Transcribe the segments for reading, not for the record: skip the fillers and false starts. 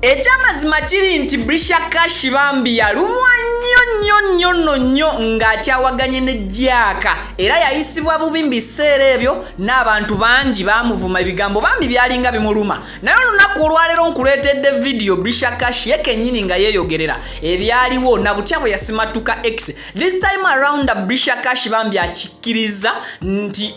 Ekyamazima kiri nti Brisher Kash bambi yalumwa nnyo ng'akyawaganye ne Jaaka era yayisibwa bubi mu biseera ebyo n'abantu bangi baamuvuma ebigambo bambi byalinga bimuluma naye olunaku olwaleero nkuleetedde video Brisher Kash ye kennyini nga yeeyogerera ebyaliwo na butya bwe Yasimatuka X. This time around Brisher Kash bambi akikkiriza nti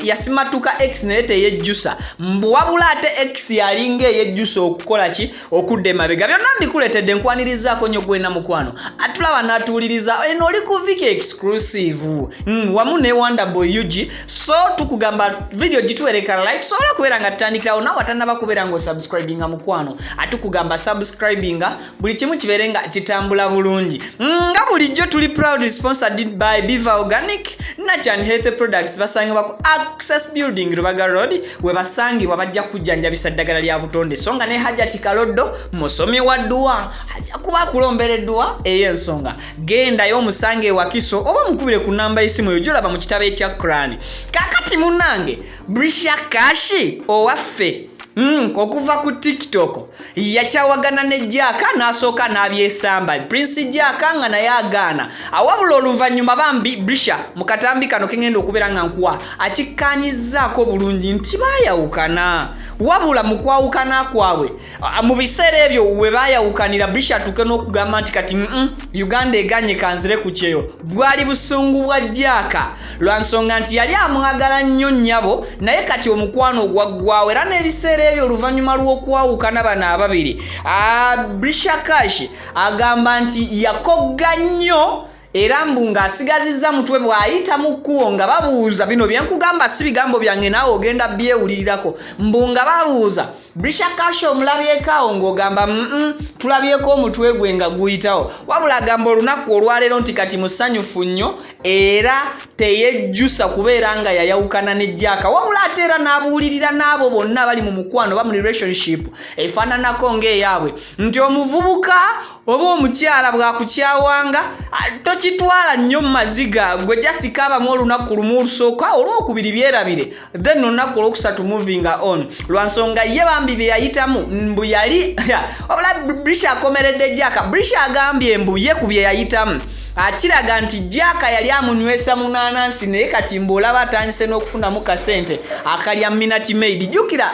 Yasimatuka X naye teyejjusa wabula ate X yalinga eyejjusa okukola ki okudde mabega byonna mbikuleetedde nkwanirizzaako nnyo gwena mukwano atulaba n'atuwuliriza eno oli ku Viki exclusive wamu ne Wonderboy UG. So tukugamba video gituwereka like sobola kubeera nga tutandikirawo nawe watannaba kubeera ng'osubscribinga mukwano atukugamba subscribinga buli kimu kibeere nga kitambula bulungi nga bulijjo tuli proud sponsored by Biva Organic Natural Health Products basangibwa ku Access Building Rubaga Road we basangibwa bajja kujjanjabisa ddagala lya butonde songa ne Hajati Kalodo musomi wa dduwa ajja kuba kulombereddwa ey'ensonga genda y'omusange wa Kiso oba mukubire ku namba y'essimu eyo gy'olaba mu kitabo ekya Quran. Kakati munnange Brisher Kash owaffe okuva ku TikTok yakyawagana ne Jaaka n'asooka n'abyesamba Prince Jaaka nga naye agaana awabula oluvannyuma bambi Brisher mu katambi kano kengenda okubeera nga nkuwa akikkaanyizzaako bulungi nti baayawukana wabula mu kwawukana kwabwe mu biseera ebyo we baayawukanira Brisher atuuke n'okugamba nti kati Uganda eganye kanzire ku kyeyo bwali busungu bwa Jaaka lwa nsonga nti yali amwagala nnyo nnyabo naye kati omukwano gwaggwawo era n'ebiseera ebyo oluvannyuma lw'okwawukana bano ababiri Brisher Kash agamba nti yakogga nnyo era mbu ng'asigazizza mutwe bw'ayita mu kkubo nga babuuza bino byenkugamba si bigambo byange naawe ogenda byewulirirako mbu nga babuuza Brisher Kash omulabyeko awo ng'ogamba tulabyeko omutwe gwe nga guyitawo wabula agamba olunaku olwaleero nti kati musanyufu nnyo era teyejjusa kubeera nga yayawukana ne Jaaka wabula ate era n'abuulirira n'abo bonna bali mu mukwano ba mu relationship efaananako ng'eyaabwe nti omuvubuka oba omukyala bw'akukyawanga tokitwala nnyo mu maziga gwe just kaabamu olunaku lumu olusooka olwokubiri byerabire then olunaku olwokusatu moving on lwa nsonga ye bambi bye yayitamu Mbuyali wabula Brisher akomeredde Jaaka Brisher agambye mbu ye ku bye yayitamu akiraga nti Jaaka yali amunywesa Munanansi naye kati mbolaba atandise n'okufunamu kasente akalya Minute Maid jukira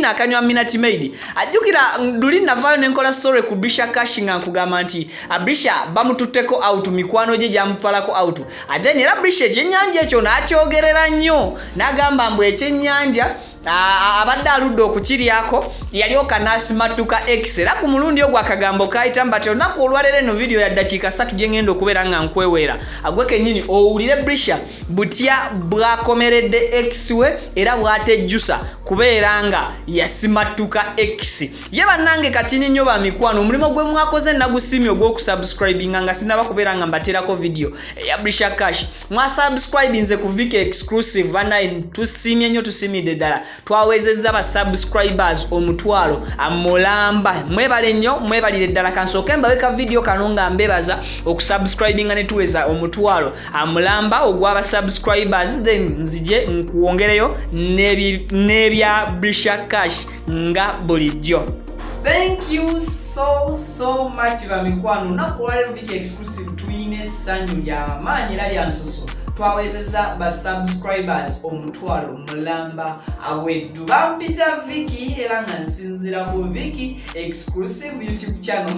akanywa Minute Maid ajukira luli navaayo nenkola story ku Brisher Kash nga nkugamba nti Brisher bamututteko out mikwano gye gyamutwalako out then era Brisher ekyennyanja ekyo n'akyogerera nnyo n'agamba mbu ekyennyanja abadde aludde okukiryako yalyoka n'asimatuka X era ku mulundi ogwo akagambo kayita mbati olunaku olwaleero eno video ya dakiika 3 gye ngenda okubeera nga nkweweera agwe kennyini owulire Brisher butya bwakomeredde X we era bwatejjusa kubeera nga Yasimatuka X ye bannange kati nnyo ba mikwano omulimu gwe mwakoze nagusimye ogw'okusubscribinga nga sinaba kubeera nga mbateerako video eya Brisher Kash mwasubscribinze ku Viki exclusive banayi tusimye nnyo tusimidde ddala twawezezza ba subscribers omutwalo amulamba mwebale nnyo mwebalire ddala kansooke mbaweka video kano nga mbebaza okusubscribinga ne tuweza omutwalo amulamba ogw'aba subscribers then nzije nkuwongereyo n'ebya Brisher Kash nga bulijjo. Thank you so much bamikwano nakuwalero Viki exclusive tuyine essanyu lya maanyi era lya nsusu twawezezza ba subscribers omutwalo mulamba aweddu bampita Viki era nga nsinzira ku Viki exclusive YouTube channel.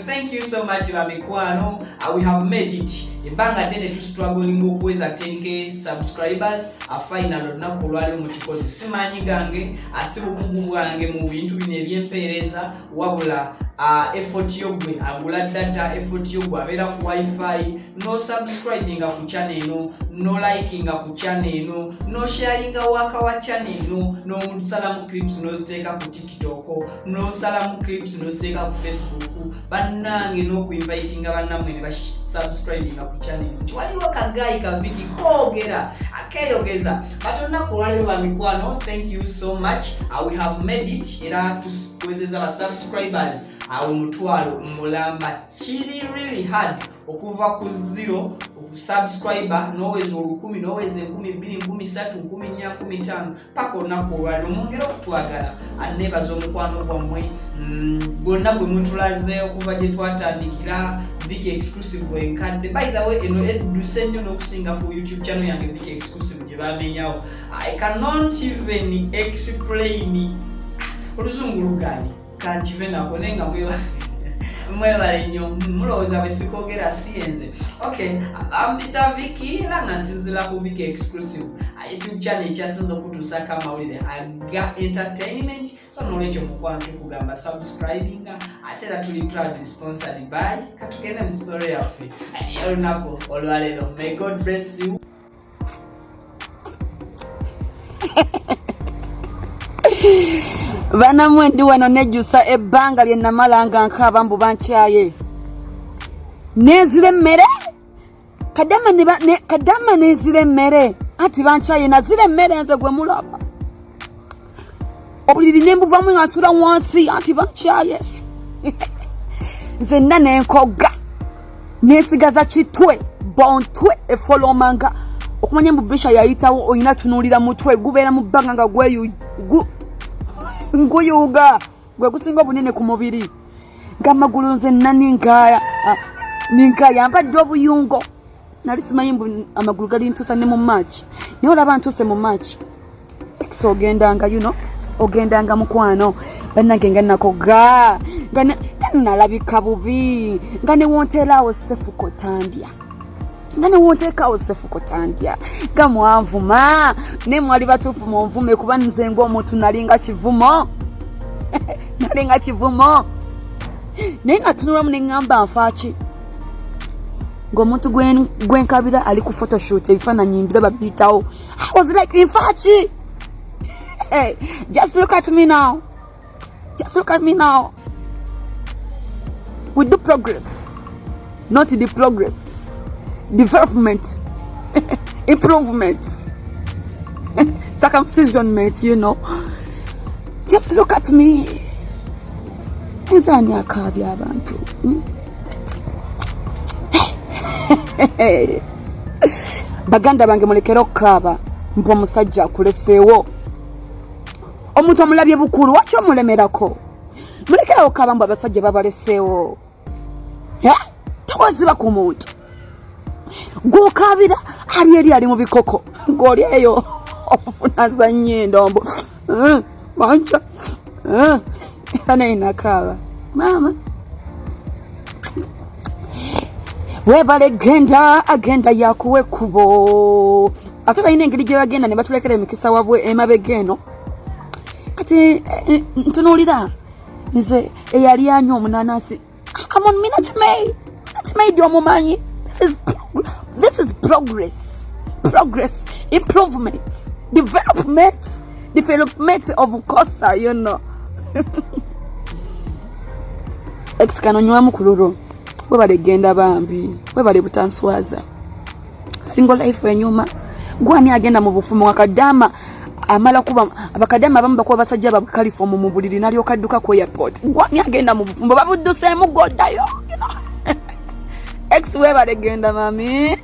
Thank you so much bamikwano. We have made it ebanga ddene tustruggling okuweza 10k subscribers final olunaku olwaleero mu kikozi simanyi gange asibukugu bwange mu bintu bino ebyempeereza wabula effort yogwe agula data effort yogwe abeera ku wifi no subscribing ku channel eno no liking ku channel eno no sharing waka wa channel eno no salamu clips no ziteeka ku TikTok no salamu clips no ziteeka ku Facebook bannange no ku inviting bannamwe ne subscribing ku channel eno waliwo kagayi ka Viki koogera akeyogeza batonna kulwalero ba mikwano. Thank you so much. We have made it era tuwezeza ba subscribers awo mutwalo mulamba kiri really hard okuva ku 0 subscriber noweza 10 noweza 12 13 14 15 paka olunaku olwaliro mwongera okutwagala anebaza omukwano gwammwe bonna gwe mutulaze okuva gye twatandikira Viki exclusive enkadde. By the way, eno eduse nnyo n'okusinga ku YouTube channel yange Viki exclusive gye bamenyawo. I cannot even explain oluzungu lugani kanchive nako nenga mwebale nnyo mulowooza bwe sikogera siyenze. Okay, mpita Viki era nga nsinzira ku Viki exclusive YouTube channel ekyasinza okutuusako amawulire aga entertainment. So n'olwekyo mukwano tukugamba subscribing ate era tuli proudly sponsored by katugende mu story yaffe olunaku olwaleero. May God bless you. Bana mwendi wano nejusa ebbanga lye namalanga nkaba mbu bankyaye nezire mmere kadama nezire mmere ati bankyaye nazire mmere nze gwe mulaba obuliri nembuvamu ngansula wansi ati bankyaye nze nna nenkoga nesigaza kitwe bontwe efolomanga okumanya mbu Brisher yayitawo oyina tunuulira mutwe gubeera mu bbanga nga nguyuga gwe gusinga bunene ku mubiri ngamagulu nze ningaya mpadde obuyungo nali simanyi mbu amagulu gali ntuusa ne mu match naye olaba ntuuse mu match so ogendanga ogendanga mukwano bannange nga nakoga nga nalabika bubi nga ne wonteeraawo sefuko tandya nga mwanvuma ne mwali batuufu mu nvume kuba nze ng'omuntu nalinga kivumo naye nga tunulamu ne ŋŋamba nfaaki ng'omuntu gwenkabira ali ku photoshoot ebifaananyi mbiraba biyitawo. I was like nfaaki. Hey, just look at me now. We do progress, not the progress. Development, improvement, circumcision, mate, Just look at me. Nzani akabya abantu. Baganda bange mulekera okukaba mpo musajja akuleseewo. Omuntu omulabye bukulu wakyo mulemerako. Mulekera okukaba mbu abasajja babaleseewo. Toziba ku muntu. Gokabira ali mu bikoko ngoli eyo ofuna za nyendombo mancha ana inakala mama webale agenda yakuwe kubo ate bayina engeri gye bagenda ne batulekera emikisa wabwe emabegeno kati ntunuulira nze eyali anywa Munanansi amon minute made omumanyi. This is progress, improvement, development of course, Ex-kano nywamu kuluro, webale genda bambi, webale butanswaza. Single life enyuma, gwani agenda mu bufumo wakadama, amala kuba, abakadama abamu bakuba basajja babukalifomu mu buliri nali okadduka ku airport. Gwani agenda mu bufumo, babudduse mu goddayo, Ex webale genda mami.